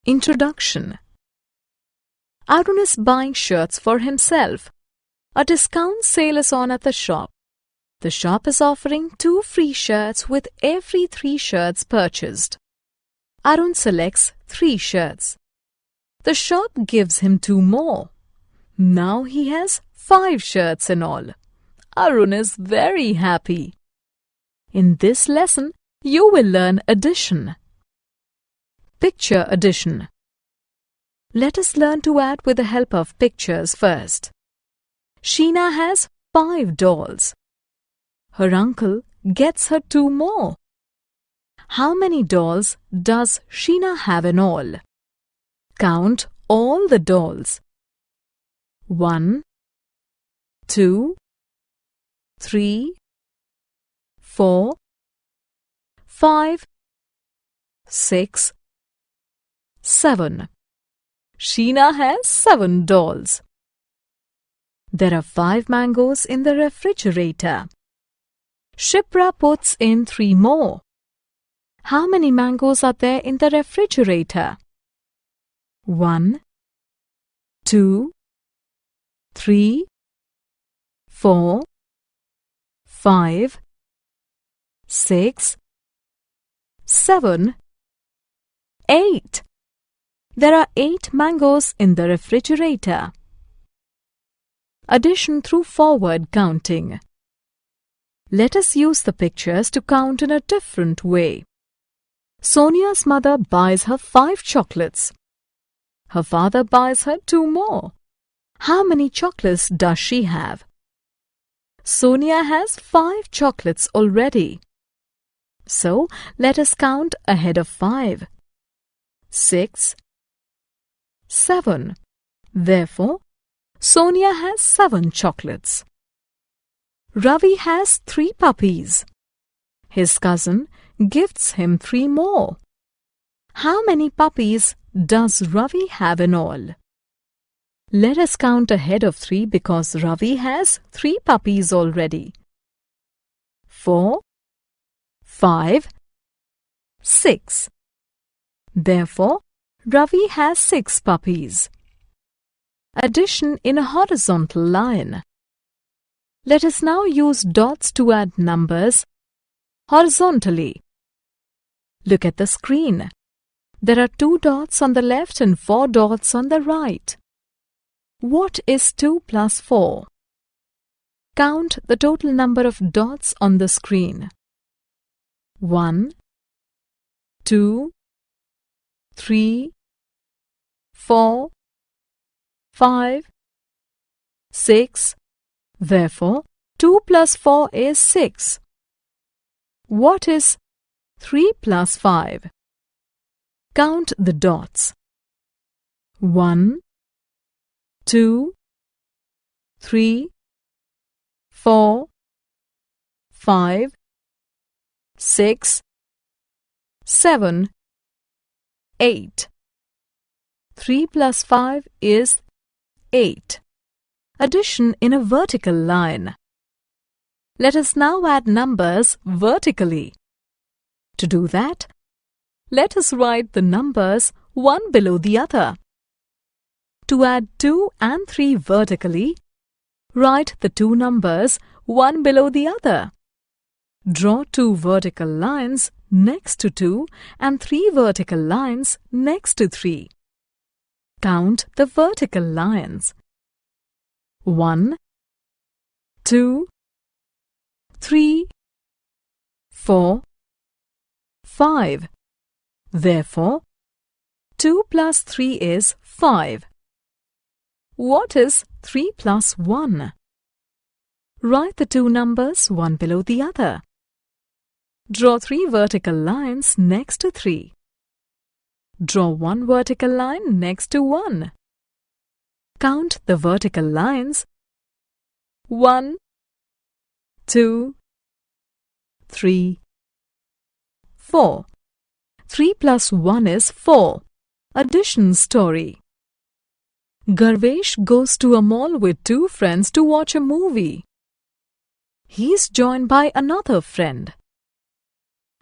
Introduction. Arun is buying shirts for himself. A discount sale is on at the shop. The shop is offering 2 free shirts with every 3 shirts purchased. Arun selects 3 shirts. The shop gives him 2 more. Now he has 5 shirts in all. Arun is very happy. In this lesson, you will learn addition. Picture addition. Let us learn to add with the help of pictures first. Sheena has 5 dolls. Her uncle gets her 2 more. How many dolls does Sheena have in all? Count all the dolls. 1, 2, 3, 4, 5, 6, 7. Sheena has 7 dolls. There are 5 mangoes in the refrigerator. Shipra puts in 3 more. How many mangoes are there in the refrigerator? 1, 2, 3, 4, 5, 6, 7, 8. There are 8 mangoes in the refrigerator. Addition through forward counting. Let us use the pictures to count in a different way. Sonia's mother buys her 5 chocolates. Her father buys her 2 more. How many chocolates does she have? Sonia has 5 chocolates already. So, let us count ahead of 5. 6, 7. Therefore, Sonia has 7 chocolates. Ravi has 3 puppies. His cousin gifts him 3 more. How many puppies does Ravi have in all? Let us count ahead of 3 because Ravi has 3 puppies already. 4, 5, 6. Therefore, Ravi has 6 puppies. Addition in a horizontal line. Let us now use dots to add numbers horizontally. Look at the screen. There are 2 dots on the left and 4 dots on the right. What is 2 plus 4? Count the total number of dots on the screen. 1, 2, 3, 4, 5, 6. Therefore, 2 plus 4 is 6. What is 3 plus 5? Count the dots. 1, 2, 3, 4, 5, 6, 7, 8. 3 plus 5 is 8. Addition in a vertical line. Let us now add numbers vertically. To do that, let us write the numbers one below the other. To add 2 and 3 vertically, write the 2 numbers one below the other. Draw 2 vertical lines next to 2 and 3 vertical lines next to 3. Count the vertical lines. 1, 2, 3, 4, 5. Therefore, 2 plus 3 is 5. What is 3 plus 1? Write the 2 numbers one below the other. Draw 3 vertical lines next to 3. Draw 1 vertical line next to 1. Count the vertical lines. 1, 2, 3, 4. 3 plus 1 is 4. Addition story. Garvesh goes to a mall with 2 friends to watch a movie. He is joined by another friend.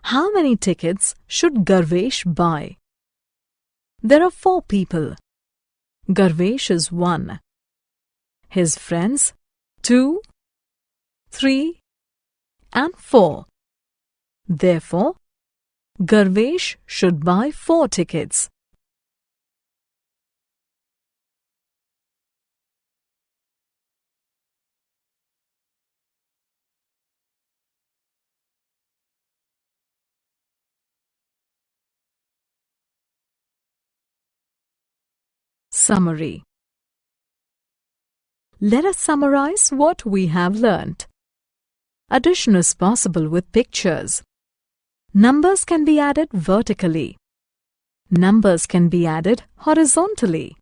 How many tickets should Garvesh buy? There are 4 people. Garvesh is 1. His friends 2, 3 and 4. Therefore, Garvesh should buy 4 tickets. Summary. Let us summarize what we have learnt. Addition is possible with pictures. Numbers can be added vertically. Numbers can be added horizontally.